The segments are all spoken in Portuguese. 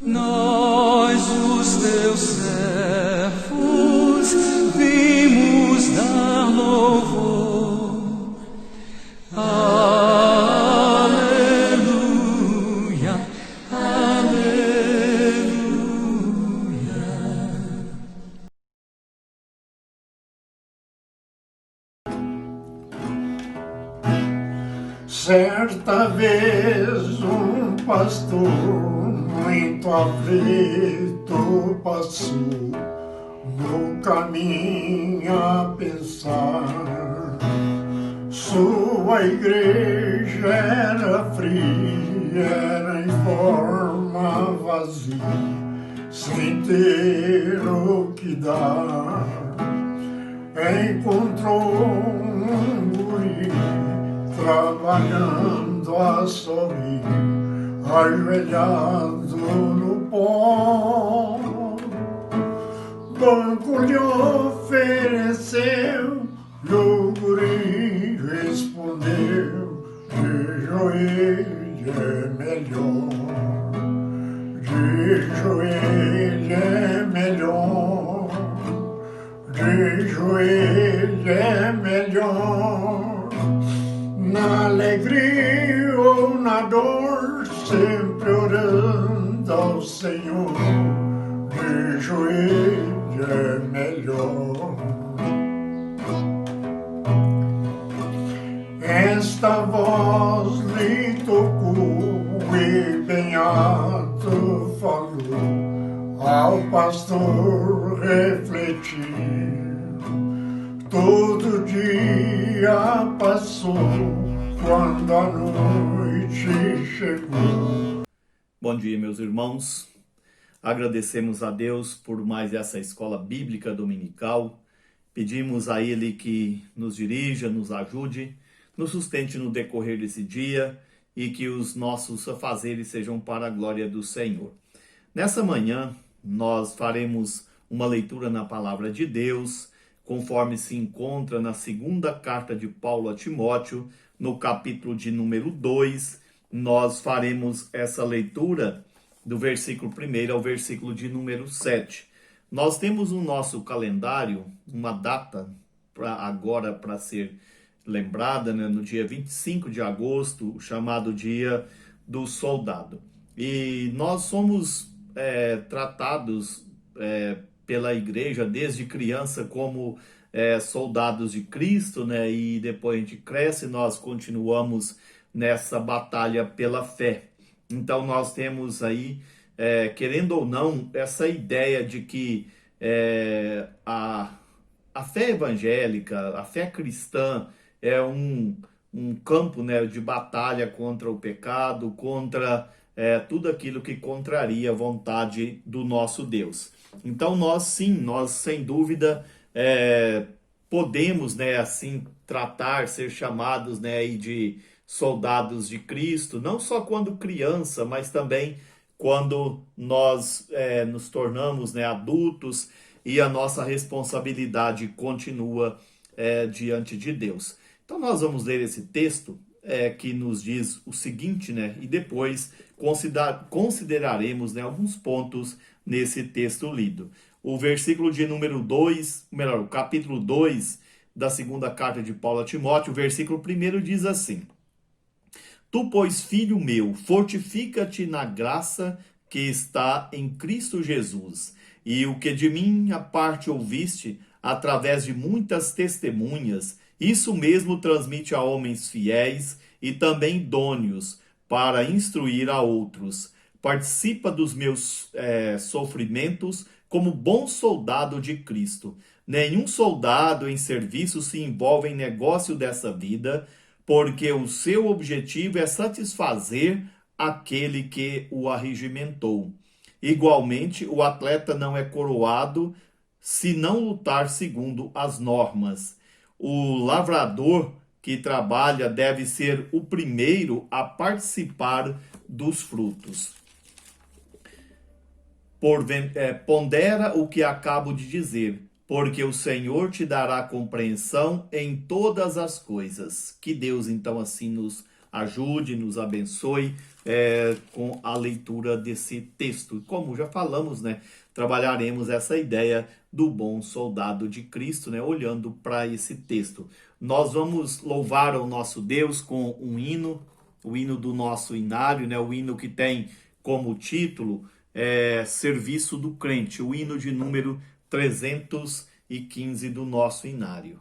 Nós, os teus servos, vimos dar louvor. Aleluia, aleluia. Certa vez um pastor muito aflito passou no caminho a pensar. Sua igreja era fria, era em forma vazia, sem ter o que dar. Encontrou um guri trabalhando a sorrir, ajoelhado no pó. Banco lhe ofereceu, e o guri respondeu: de joelho é melhor, de joelho é melhor, de joelho é melhor. Na alegria ou na dor, sempre orando ao Senhor, de joelho é melhor. Esta voz lhe tocou e bem alto falou ao pastor refletir. Todo dia passou quando a noite chegou. Bom dia, meus irmãos. Agradecemos a Deus por mais essa escola bíblica dominical. Pedimos a Ele que nos dirija, nos ajude, nos sustente no decorrer desse dia e que os nossos afazeres sejam para a glória do Senhor. Nessa manhã, nós faremos uma leitura na Palavra de Deus, conforme se encontra na segunda carta de Paulo a Timóteo, no capítulo de número 2, nós faremos essa leitura do versículo 1 ao versículo de número 7. Nós temos no nosso calendário uma data agora para ser lembrada, né, no dia 25 de agosto, o chamado Dia do Soldado. E nós somos tratados pela igreja desde criança como soldados de Cristo, né? E depois a gente cresce, nós continuamos nessa batalha pela fé. Então nós temos aí, querendo ou não, essa ideia de que a fé evangélica, a fé cristã é um campo, né, de batalha contra o pecado, contra tudo aquilo que contraria a vontade do nosso Deus. Então nós sem dúvida podemos, né, assim tratar, ser chamados, né, de soldados de Cristo, não só quando criança, mas também quando nós nos tornamos, né, adultos e a nossa responsabilidade continua diante de Deus. Então nós vamos ler esse texto que nos diz o seguinte, né, e depois consideraremos, né, alguns pontos nesse texto lido. O versículo de número 2, o capítulo 2 da segunda carta de Paulo a Timóteo, o versículo 1 diz assim: Tu, pois, filho meu, fortifica-te na graça que está em Cristo Jesus, e o que de mim a parte ouviste, através de muitas testemunhas, isso mesmo transmite a homens fiéis e também idôneos, para instruir a outros. Participa dos meus sofrimentos como bom soldado de Cristo. Nenhum soldado em serviço se envolve em negócio dessa vida, porque o seu objetivo é satisfazer aquele que o arregimentou. Igualmente, o atleta não é coroado se não lutar segundo as normas. O lavrador que trabalha deve ser o primeiro a participar dos frutos. Pondera o que acabo de dizer, porque o Senhor te dará compreensão em todas as coisas. Que Deus, então, assim nos ajude, nos abençoe com a leitura desse texto. E como já falamos, né, trabalharemos essa ideia do bom soldado de Cristo, né, olhando para esse texto. Nós vamos louvar ao nosso Deus com um hino, o hino do nosso inário, né, o hino que tem como título Serviço do Crente, o hino de número 315 do nosso inário.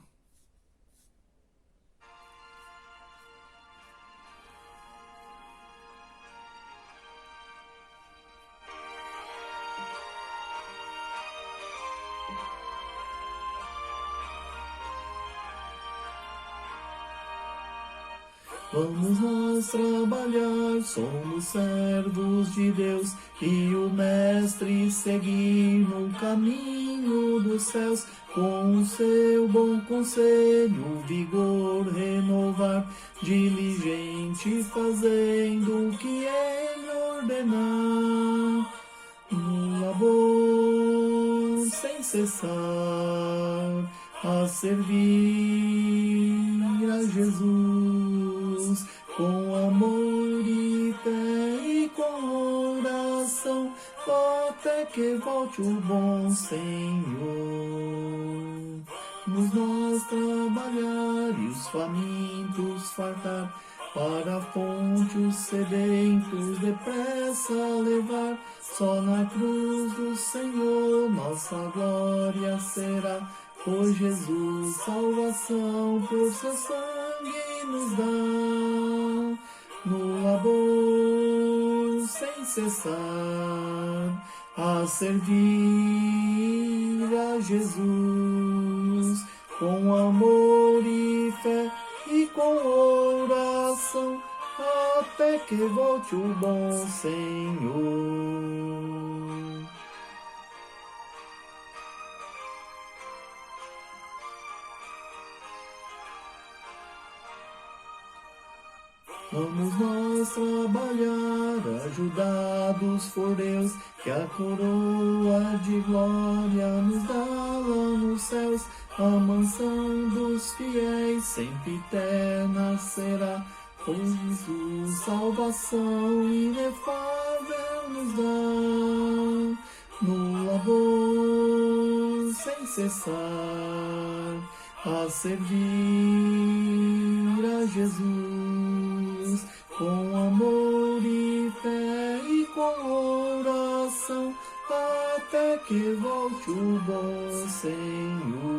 Vamos nós trabalhar, somos servos de Deus, e o Mestre seguir no caminho dos céus, com o seu bom conselho, vigor renovar, diligente fazendo o que ele ordenar, no labor sem cessar, a servir a Jesus, com amor e fé e com oração, até que volte o bom Senhor. Nos nós trabalhar e os famintos fartar, para a fonte os sedentos depressa levar, só na cruz do Senhor nossa glória será, pois Jesus salvação por seu sangue nos dá, no labor sem cessar, a servir a Jesus, com amor e fé e com oração, até que volte o bom Senhor. Vamos nós trabalhar, ajudados por Deus, que a coroa de glória nos dá lá nos céus, a mansão dos fiéis sempre eterna será, pois Jesus salvação inefável nos dá, no labor sem cessar, a servir a Jesus, com amor e fé e com oração, até que volte o bom Senhor.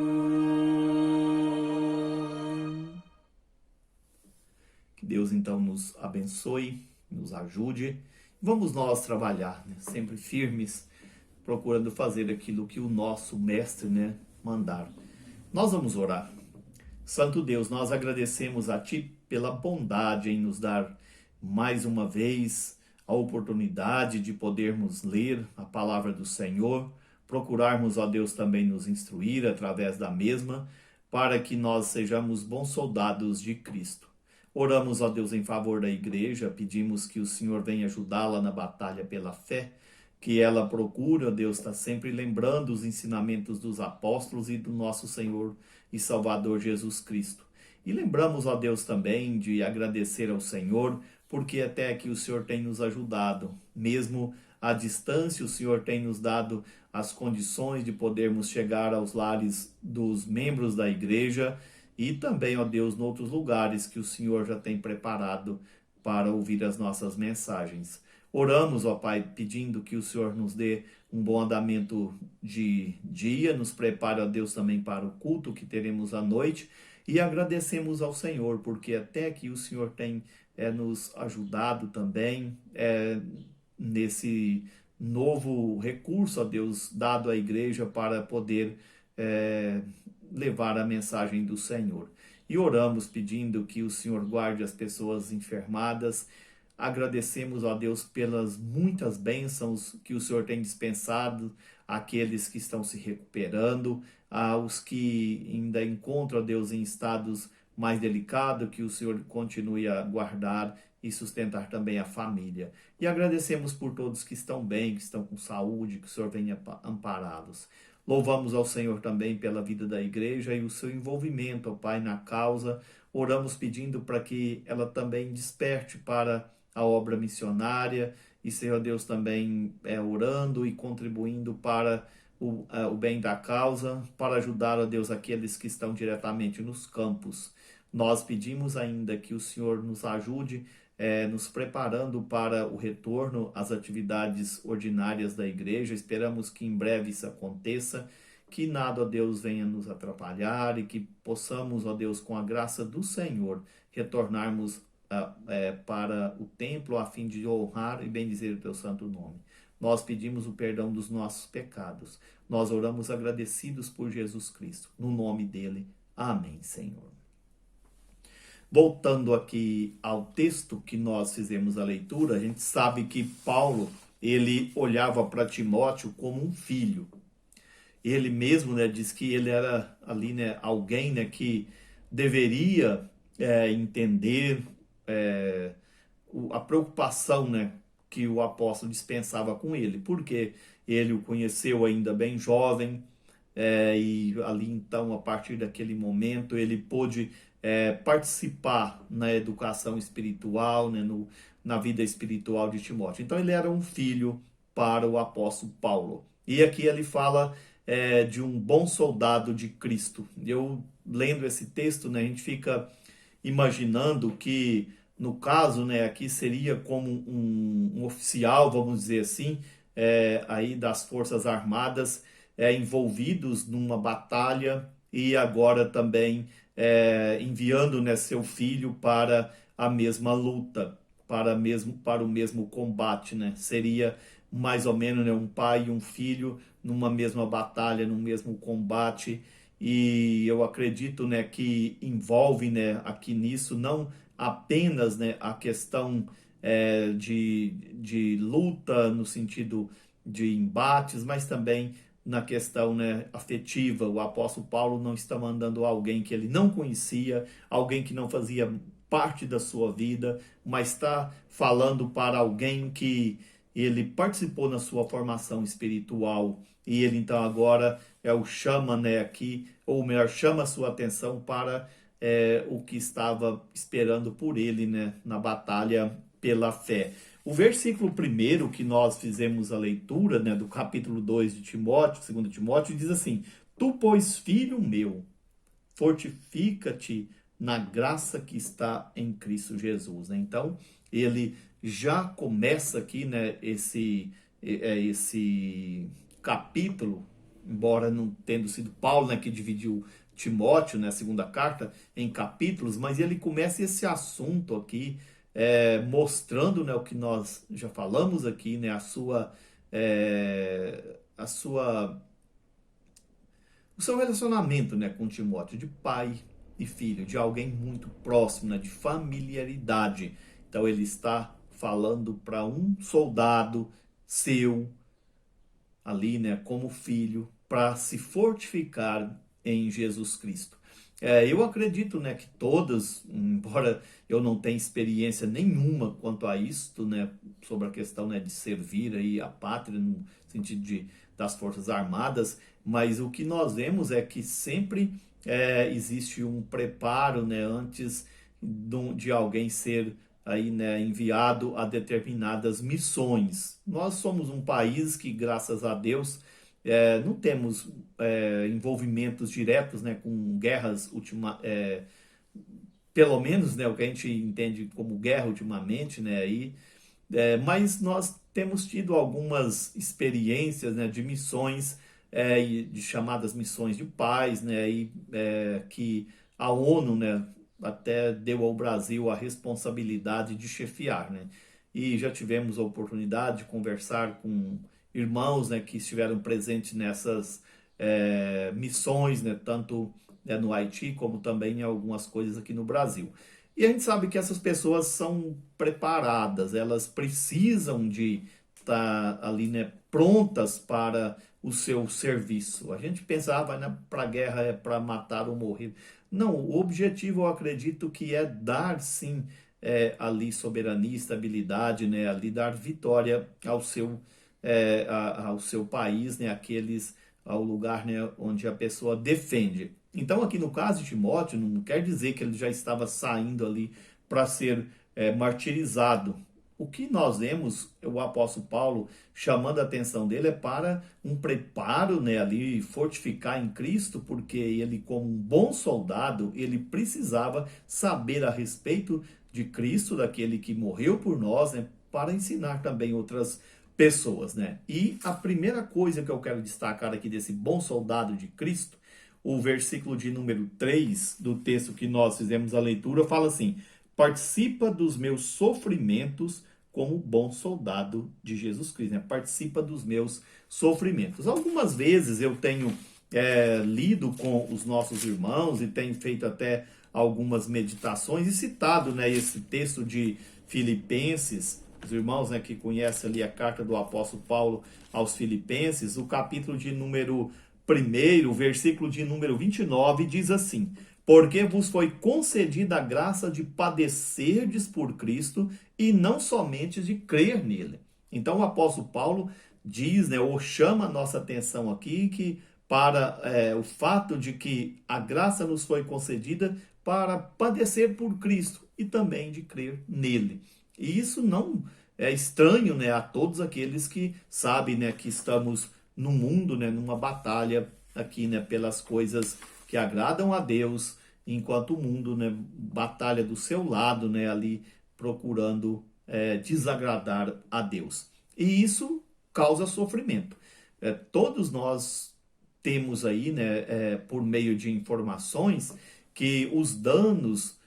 Que Deus então nos abençoe, nos ajude. Vamos nós trabalhar, né? Sempre firmes, procurando fazer aquilo que o nosso mestre, né, mandar. Nós vamos orar. Santo Deus, nós agradecemos a Ti pela bondade em nos dar mais uma vez a oportunidade de podermos ler a palavra do Senhor, procurarmos, ó Deus, também nos instruir através da mesma, para que nós sejamos bons soldados de Cristo. Oramos, ó Deus, em favor da igreja, pedimos que o Senhor venha ajudá-la na batalha pela fé, que ela procura, Deus, está sempre lembrando os ensinamentos dos apóstolos e do nosso Senhor e Salvador Jesus Cristo. E lembramos, ó Deus, também de agradecer ao Senhor, porque até aqui o Senhor tem nos ajudado. Mesmo à distância, o Senhor tem nos dado as condições de podermos chegar aos lares dos membros da igreja e também, ó Deus, em outros lugares que o Senhor já tem preparado para ouvir as nossas mensagens. Oramos, ó Pai, pedindo que o Senhor nos dê um bom andamento de dia, nos prepare, ó Deus, também para o culto que teremos à noite, e agradecemos ao Senhor, porque até aqui o Senhor tem nos ajudado também nesse novo recurso, ó Deus, dado à igreja para poder levar a mensagem do Senhor. E oramos pedindo que o Senhor guarde as pessoas enfermadas. Agradecemos, ó Deus, pelas muitas bênçãos que o Senhor tem dispensado àqueles que estão se recuperando, aos que ainda encontram, ó Deus, em estados mais delicados, que o Senhor continue a guardar e sustentar também a família. E agradecemos por todos que estão bem, que estão com saúde, que o Senhor venha ampará-los. Louvamos ao Senhor também pela vida da igreja e o seu envolvimento, ó Pai, na causa, oramos pedindo para que ela também desperte para a obra missionária e, Senhor Deus, também orando e contribuindo para o bem da causa, para ajudar, ó Deus, aqueles que estão diretamente nos campos. Nós pedimos ainda que o Senhor nos ajude, nos preparando para o retorno às atividades ordinárias da igreja. Esperamos que em breve isso aconteça, que nada, ó Deus, venha nos atrapalhar e que possamos, ó Deus, com a graça do Senhor, retornarmos para o templo a fim de honrar e bendizer o teu santo nome. Nós pedimos o perdão dos nossos pecados. Nós oramos agradecidos por Jesus Cristo. No nome dele. Amém, Senhor. Voltando aqui ao texto que nós fizemos a leitura, a gente sabe que Paulo, ele olhava para Timóteo como um filho. Ele mesmo, né, diz que ele era ali, né, alguém, né, que deveria entender a preocupação, né, que o apóstolo dispensava com ele, porque ele o conheceu ainda bem jovem, e ali então, a partir daquele momento, ele pôde participar na educação espiritual, né, na vida espiritual de Timóteo. Então ele era um filho para o apóstolo Paulo. E aqui ele fala de um bom soldado de Cristo. Eu, lendo esse texto, né, a gente fica imaginando que, no caso, né, aqui seria como um oficial, vamos dizer assim, aí das Forças Armadas, envolvidos numa batalha e agora também enviando, né, seu filho para a mesma luta, para o mesmo combate, né? Seria mais ou menos, né, um pai e um filho numa mesma batalha, num mesmo combate. E eu acredito, né, que envolve, né, aqui nisso não apenas, né, a questão de luta no sentido de embates, mas também na questão, né, afetiva. O apóstolo Paulo não está mandando alguém que ele não conhecia, alguém que não fazia parte da sua vida, mas está falando para alguém que ele participou na sua formação espiritual, e ele então agora o chama, né, aqui, ou melhor, chama a sua atenção para o que estava esperando por ele, né, na batalha pela fé. O versículo 1 que nós fizemos a leitura, né, do capítulo 2 de Timóteo, 2 Timóteo, diz assim: Tu, pois, filho meu, fortifica-te na graça que está em Cristo Jesus. Né? Então, ele já começa aqui, né, esse capítulo, embora não tendo sido Paulo, né, que dividiu Timóteo, né, a segunda carta, em capítulos, mas ele começa esse assunto aqui, mostrando, né, o que nós já falamos aqui, né, o seu relacionamento, né, com Timóteo, de pai e filho, de alguém muito próximo, né, de familiaridade. Então ele está falando para um soldado seu ali, né, como filho, para se fortificar em Jesus Cristo. Eu acredito, né, que todas, embora eu não tenha experiência nenhuma quanto a isto, né, sobre a questão, né, de servir aí a pátria no sentido das Forças Armadas, mas o que nós vemos é que sempre existe um preparo, né, antes de alguém ser aí, né, enviado a determinadas missões. Nós somos um país que, graças a Deus, não temos envolvimentos diretos, né, com guerras pelo menos, né, o que a gente entende como guerra ultimamente, né, aí, mas nós temos tido algumas experiências, né, de missões, de chamadas missões de paz, né, que a ONU, né, até deu ao Brasil a responsabilidade de chefiar, né, e já tivemos a oportunidade de conversar com irmãos, né, que estiveram presentes nessas missões, né, tanto no Haiti como também em algumas coisas aqui no Brasil. E a gente sabe que essas pessoas são preparadas, elas precisam de estar ali, né, prontas para o seu serviço. A gente pensa, vai para a guerra é para matar ou morrer. Não, o objetivo eu acredito que é dar sim ali soberania, estabilidade, né, ali dar vitória ao seu país, né, ao lugar, né, onde a pessoa defende. Então, aqui no caso de Timóteo, não quer dizer que ele já estava saindo ali para ser martirizado. O que nós vemos, o apóstolo Paulo chamando a atenção dele é para um preparo, né, ali, fortificar em Cristo, porque ele, como um bom soldado, ele precisava saber a respeito de Cristo, daquele que morreu por nós, né, para ensinar também outras pessoas, né? E a primeira coisa que eu quero destacar aqui desse bom soldado de Cristo, o versículo de número 3 do texto que nós fizemos a leitura, fala assim: participa dos meus sofrimentos como bom soldado de Jesus Cristo, né? Participa dos meus sofrimentos. Algumas vezes eu tenho lido com os nossos irmãos e tenho feito até algumas meditações e citado, né, esse texto de Filipenses. Os irmãos, né, que conhecem ali a carta do apóstolo Paulo aos Filipenses, o capítulo de número 1, versículo de número 29, diz assim: porque vos foi concedida a graça de padecerdes por Cristo e não somente de crer nele. Então o apóstolo Paulo diz, né, ou chama a nossa atenção aqui, que para o fato de que a graça nos foi concedida para padecer por Cristo e também de crer nele. E isso não é estranho, né, a todos aqueles que sabem, né, que estamos no mundo, né, numa batalha aqui, né, pelas coisas que agradam a Deus, enquanto o mundo, né, batalha do seu lado, né, ali procurando desagradar a Deus. E isso causa sofrimento. Todos nós temos aí, né, por meio de informações, que os danos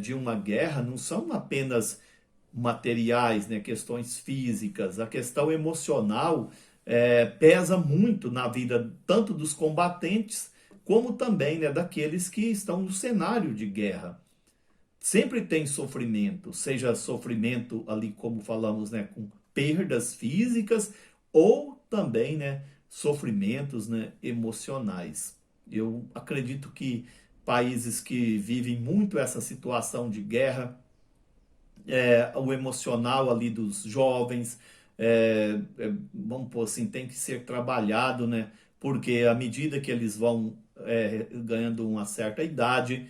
de uma guerra não são apenas materiais, né, questões físicas. A questão emocional pesa muito na vida tanto dos combatentes como também, né, daqueles que estão no cenário de guerra. Sempre tem sofrimento, seja sofrimento ali, como falamos, né, com perdas físicas, ou também, né, sofrimentos, né, emocionais. Eu acredito que países que vivem muito essa situação de guerra, o emocional ali dos jovens, vamos pôr assim, tem que ser trabalhado, né? Porque à medida que eles vão ganhando uma certa idade,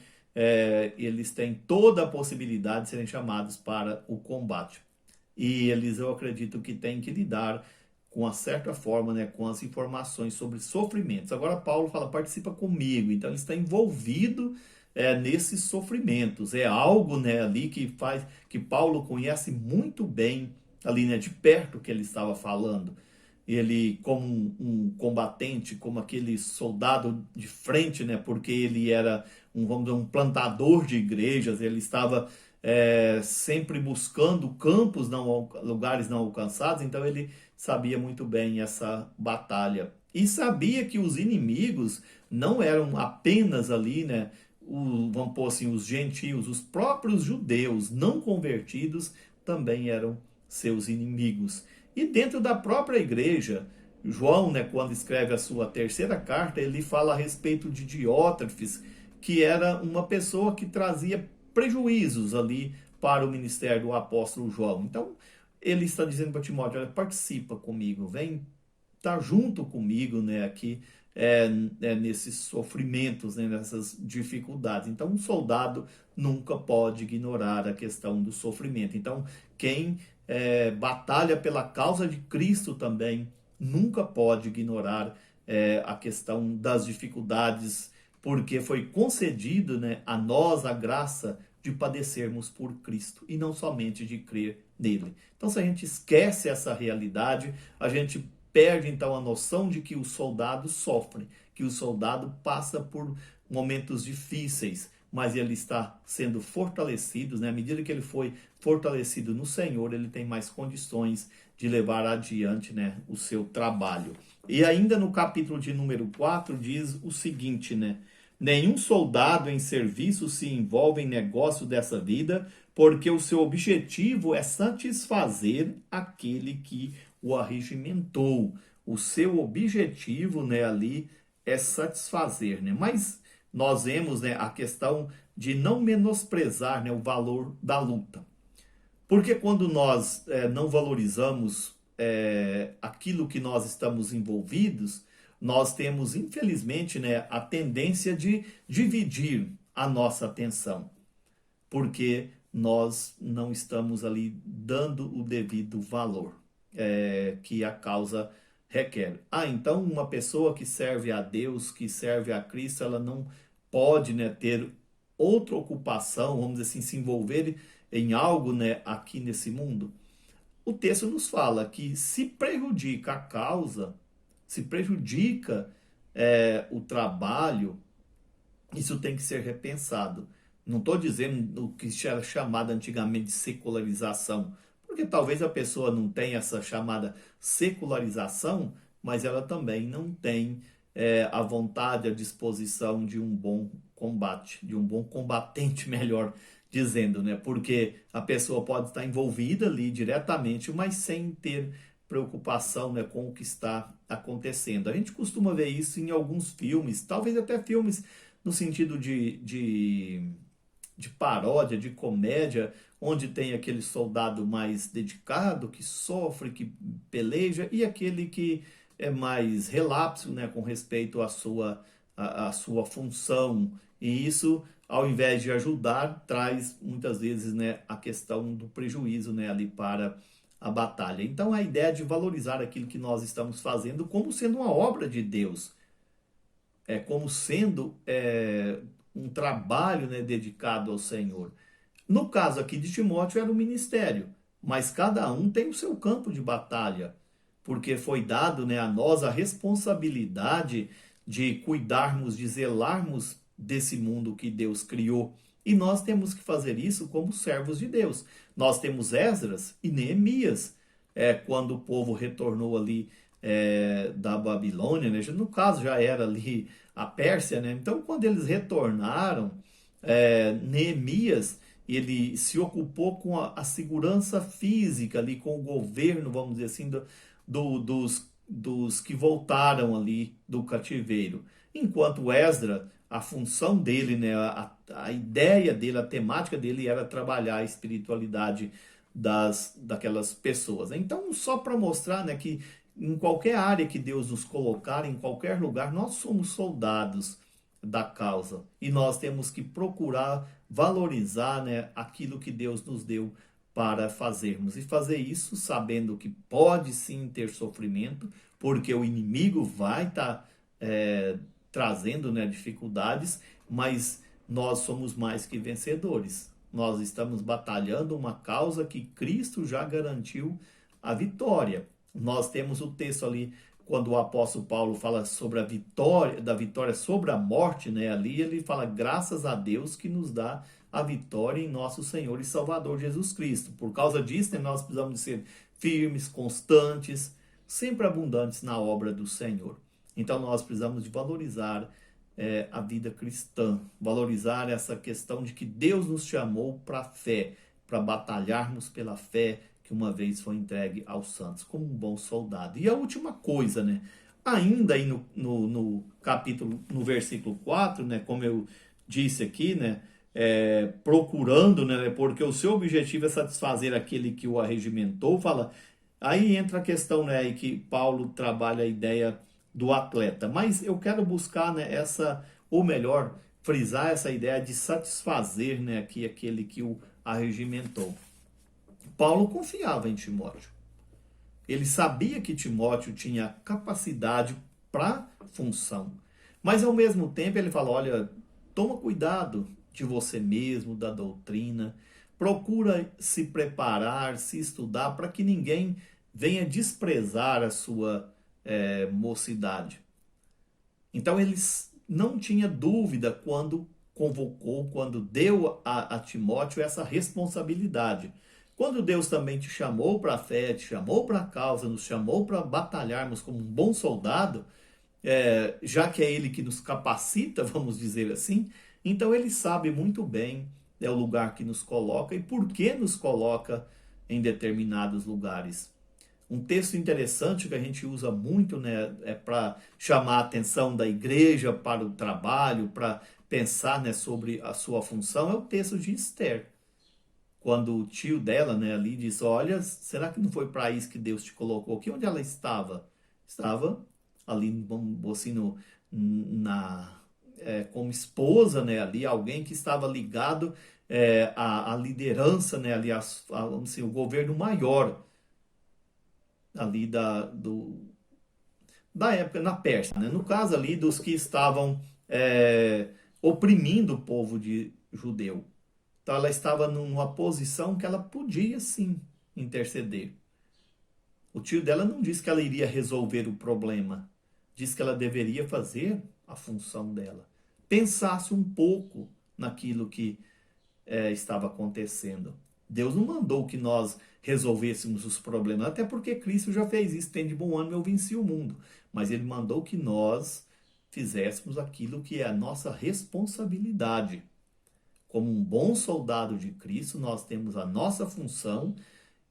eles têm toda a possibilidade de serem chamados para o combate. E eles, eu acredito que têm que lidar com uma certa forma, né, com as informações sobre sofrimentos. Agora Paulo fala, participa comigo, então ele está envolvido nesses sofrimentos. É algo, né, ali que faz, que Paulo conhece muito bem ali, né, de perto que ele estava falando. Ele, como um combatente, como aquele soldado de frente, né, porque ele era vamos dizer, um plantador de igrejas, ele estava sempre buscando campos, lugares não alcançados, então ele sabia muito bem essa batalha. E sabia que os inimigos não eram apenas ali, né, vamos pôr assim, os gentios, os próprios judeus não convertidos também eram seus inimigos. E dentro da própria igreja, João, né, quando escreve a sua terceira carta, ele fala a respeito de Diótrefes, que era uma pessoa que trazia prejuízos ali para o ministério do apóstolo João. Então, ele está dizendo para Timóteo, olha, participa comigo, vem estar junto comigo, né, aqui nesses sofrimentos, né, nessas dificuldades. Então, um soldado nunca pode ignorar a questão do sofrimento. Então, quem batalha pela causa de Cristo também nunca pode ignorar a questão das dificuldades, porque foi concedido, né, a nós a graça de padecermos por Cristo e não somente de crer nele. Então, se a gente esquece essa realidade, a gente perde então a noção de que o soldado sofre, que o soldado passa por momentos difíceis, mas ele está sendo fortalecido, né? À medida que ele foi fortalecido no Senhor, ele tem mais condições de levar adiante, né, o seu trabalho. E ainda no capítulo de número 4 diz o seguinte, né? Nenhum soldado em serviço se envolve em negócio dessa vida, porque o seu objetivo é satisfazer aquele que o arregimentou. O seu objetivo, né, ali é satisfazer, né? Mas nós vemos, né, a questão de não menosprezar, né, o valor da luta. Porque quando nós não valorizamos aquilo que nós estamos envolvidos, nós temos, infelizmente, né, a tendência de dividir a nossa atenção, porque nós não estamos ali dando o devido valor que a causa requer. Ah, então uma pessoa que serve a Deus, que serve a Cristo, ela não pode, né, ter outra ocupação, vamos dizer assim, se envolver em algo, né, aqui nesse mundo? O texto nos fala que se prejudica a causa, se prejudica o trabalho, isso tem que ser repensado. Não estou dizendo o que era chamado antigamente de secularização, porque talvez a pessoa não tenha essa chamada secularização, mas ela também não tem a vontade, a disposição de um bom combate, de um bom combatente, melhor dizendo, né? Porque a pessoa pode estar envolvida ali diretamente, mas sem ter preocupação, né, com o que está acontecendo. A gente costuma ver isso em alguns filmes, talvez até filmes no sentido de paródia, de comédia, onde tem aquele soldado mais dedicado, que sofre, que peleja, e aquele que é mais relapso, né, com respeito à sua função. E isso, ao invés de ajudar, traz muitas vezes, né, a questão do prejuízo, né, ali para a batalha. Então, a ideia de valorizar aquilo que nós estamos fazendo como sendo uma obra de Deus, como sendo um trabalho, né, dedicado ao Senhor. No caso aqui de Timóteo era o ministério, mas cada um tem o seu campo de batalha, porque foi dado, né, a nós a responsabilidade de cuidarmos, de zelarmos desse mundo que Deus criou. E nós temos que fazer isso como servos de Deus. Nós temos Esdras e Neemias, quando o povo retornou ali da Babilônia, né? No caso já era ali a Pérsia, né? Então quando eles retornaram, Neemias, ele se ocupou com a segurança física ali, com o governo, vamos dizer assim, dos que voltaram ali do cativeiro. Enquanto Esdras, a função dele, né, a ideia dele, a temática dele era trabalhar a espiritualidade daquelas pessoas. Então, só para mostrar, né, que em qualquer área que Deus nos colocar, em qualquer lugar, nós somos soldados da causa. E nós temos que procurar valorizar, né, aquilo que Deus nos deu para fazermos. E fazer isso sabendo que pode sim ter sofrimento, porque o inimigo vai estar trazendo, né, dificuldades, mas nós somos mais que vencedores. Nós estamos batalhando uma causa que Cristo já garantiu a vitória. Nós temos o texto ali, quando o apóstolo Paulo fala sobre a vitória, da vitória sobre a morte, né, ali ele fala graças a Deus que nos dá a vitória em nosso Senhor e Salvador Jesus Cristo. Por causa disso, né, nós precisamos de ser firmes, constantes, sempre abundantes na obra do Senhor. Então nós precisamos de valorizar a vida cristã, valorizar essa questão de que Deus nos chamou para a fé, para batalharmos pela fé que uma vez foi entregue aos santos, como um bom soldado. E a última coisa, né? Ainda aí no capítulo, no versículo 4, né? Como eu disse aqui, né? Procurando, né? Porque o seu objetivo é satisfazer aquele que o arregimentou, fala. Aí entra a questão, né? Aí que Paulo trabalha a ideia do atleta. Mas eu quero buscar, né? Ou melhor, frisar essa ideia de satisfazer, né? Aqui aquele que o arregimentou. Paulo confiava em Timóteo. Ele sabia que Timóteo tinha capacidade para função. Mas ao mesmo tempo ele fala, olha, toma cuidado de você mesmo, da doutrina. Procura se preparar, se estudar, para que ninguém venha desprezar a sua mocidade. Então ele não tinha dúvida quando convocou, quando deu a Timóteo essa responsabilidade. Quando Deus também te chamou para a fé, te chamou para a causa, nos chamou para batalharmos como um bom soldado, já que é Ele que nos capacita, vamos dizer assim, então Ele sabe muito bem o lugar que nos coloca e por que nos coloca em determinados lugares. Um texto interessante que a gente usa muito, né, para chamar a atenção da igreja para o trabalho, para pensar, né, sobre a sua função, é o texto de Esther. Quando o tio dela, né, ali diz, olha, será que não foi para isso que Deus te colocou aqui? Onde ela estava? Estava ali, vamos assim, como esposa, né, ali, alguém que estava ligado à liderança, né, ali, vamos assim, o governo maior ali da época na Pérsia, né? No caso ali dos que estavam oprimindo o povo judeu. Então ela estava numa posição que ela podia sim interceder. O tio dela não disse que ela iria resolver o problema, disse que ela deveria fazer a função dela. Pensasse um pouco naquilo que estava acontecendo. Deus não mandou que nós resolvêssemos os problemas, até porque Cristo já fez isso, tem de bom ânimo, eu venci o mundo. Mas ele mandou que nós fizéssemos aquilo que é a nossa responsabilidade. Como um bom soldado de Cristo, nós temos a nossa função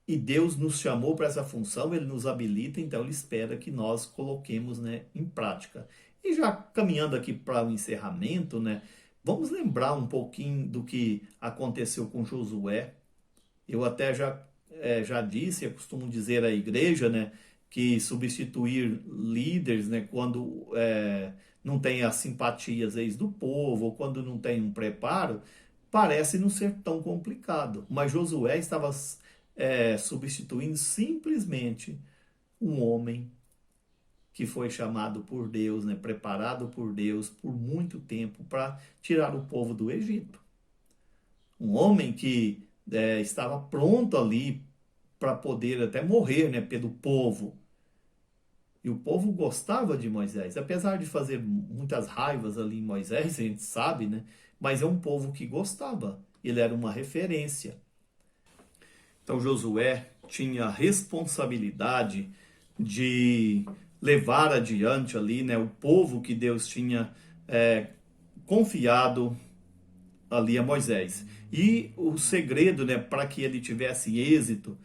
e Deus nos chamou para essa função, ele nos habilita, então ele espera que nós coloquemos, né, em prática. E já caminhando aqui para o encerramento, né, vamos lembrar um pouquinho do que aconteceu com Josué. Eu até já disse, eu costumo dizer à igreja, né, que substituir líderes, né, quando não tem as simpatias ex do povo, ou quando não tem um preparo, parece não ser tão complicado. Mas Josué estava substituindo simplesmente um homem que foi chamado por Deus, né, preparado por Deus por muito tempo para tirar o povo do Egito. Um homem que estava pronto ali para poder até morrer, né, pelo povo. E o povo gostava de Moisés, apesar de fazer muitas raivas ali em Moisés, a gente sabe, né? Mas é um povo que gostava. Ele era uma referência. Então Josué tinha a responsabilidade de levar adiante ali, né, o povo que Deus tinha confiado ali a Moisés. E o segredo, né, para que ele tivesse êxito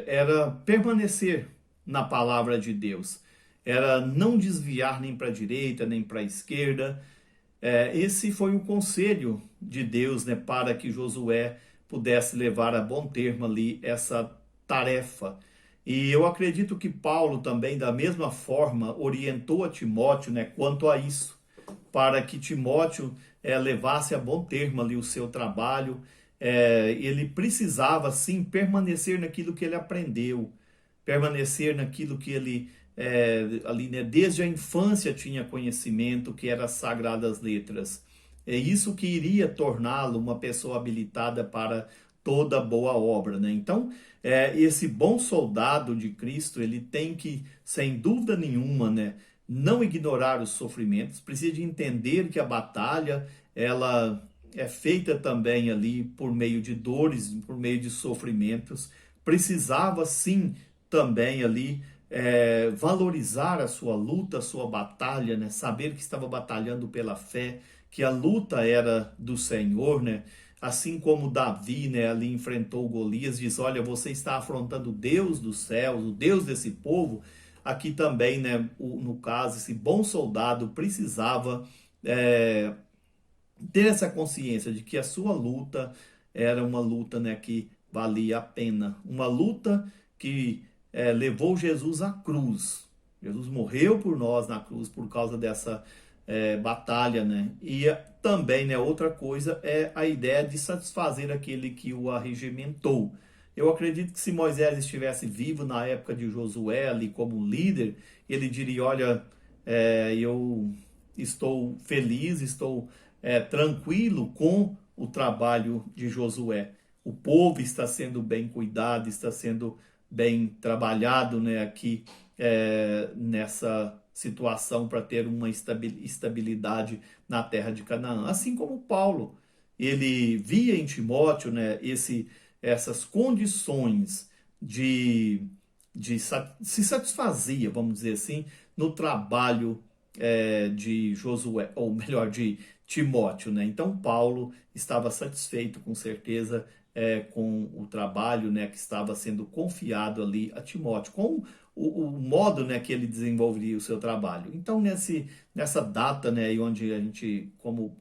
era permanecer na palavra de Deus. Era não desviar nem para a direita, nem para a esquerda. Esse foi o conselho de Deus, né, para que Josué pudesse levar a bom termo ali essa tarefa. E eu acredito que Paulo também, da mesma forma, orientou a Timóteo, né, quanto a isso, para que Timóteo levasse a bom termo ali o seu trabalho. Ele precisava, sim, permanecer naquilo que ele aprendeu, permanecer naquilo que ele, ali, né, desde a infância tinha conhecimento, que era as Sagradas Letras. É isso que iria torná-lo uma pessoa habilitada para toda boa obra, né? Então, esse bom soldado de Cristo, ele tem que, sem dúvida nenhuma, né, não ignorar os sofrimentos, precisa de entender que a batalha, ela é feita também ali por meio de dores, por meio de sofrimentos. Precisava, sim, também ali valorizar a sua luta, a sua batalha, né? Saber que estava batalhando pela fé, que a luta era do Senhor, né? Assim como Davi, né, ali enfrentou Golias, diz: olha, você está afrontando o Deus dos céus, o Deus desse povo. Aqui também, né, no caso, esse bom soldado precisava ter essa consciência de que a sua luta era uma luta, né, que valia a pena. Uma luta que levou Jesus à cruz. Jesus morreu por nós na cruz por causa dessa batalha, né? E também, né, outra coisa é a ideia de satisfazer aquele que o arregimentou. Eu acredito que se Moisés estivesse vivo na época de Josué, ali como líder, ele diria: olha, eu estou feliz, estou tranquilo com o trabalho de Josué. O povo está sendo bem cuidado, está sendo bem trabalhado, né, aqui nessa situação para ter uma estabilidade na terra de Canaã. Assim como Paulo, ele via em Timóteo, né, essas condições de se satisfazia, vamos dizer assim, no trabalho de Josué, ou melhor, de Timóteo, né? Então Paulo estava satisfeito, com certeza, com o trabalho, né, que estava sendo confiado ali a Timóteo, com o modo, né, que ele desenvolveria o seu trabalho. Então nessa data, né, onde a gente, como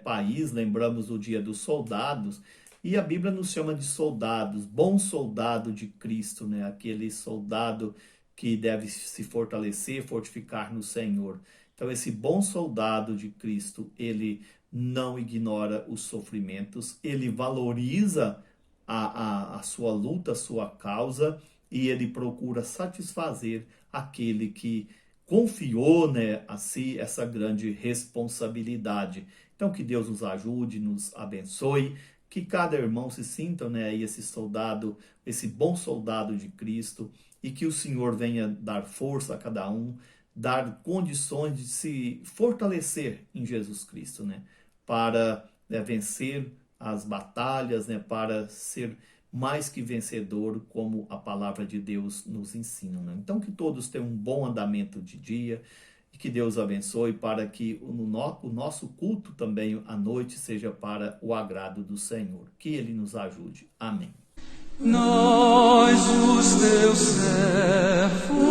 país, lembramos o Dia dos Soldados, e a Bíblia nos chama de soldados, bom soldado de Cristo, né? Aquele soldado que deve se fortalecer, fortificar no Senhor. Então, esse bom soldado de Cristo, ele não ignora os sofrimentos, ele valoriza a sua luta, a sua causa, e ele procura satisfazer aquele que confiou, né, a si essa grande responsabilidade. Então, que Deus nos ajude, nos abençoe, que cada irmão se sinta, né, aí esse soldado, esse bom soldado de Cristo, e que o Senhor venha dar força a cada um, dar condições de se fortalecer em Jesus Cristo, né, para, né, vencer as batalhas, né, para ser mais que vencedor, como a palavra de Deus nos ensina, né? Então, que todos tenham um bom andamento de dia e que Deus abençoe para que o nosso culto também à noite seja para o agrado do Senhor. Que Ele nos ajude. Amém. Nós, os teus servos,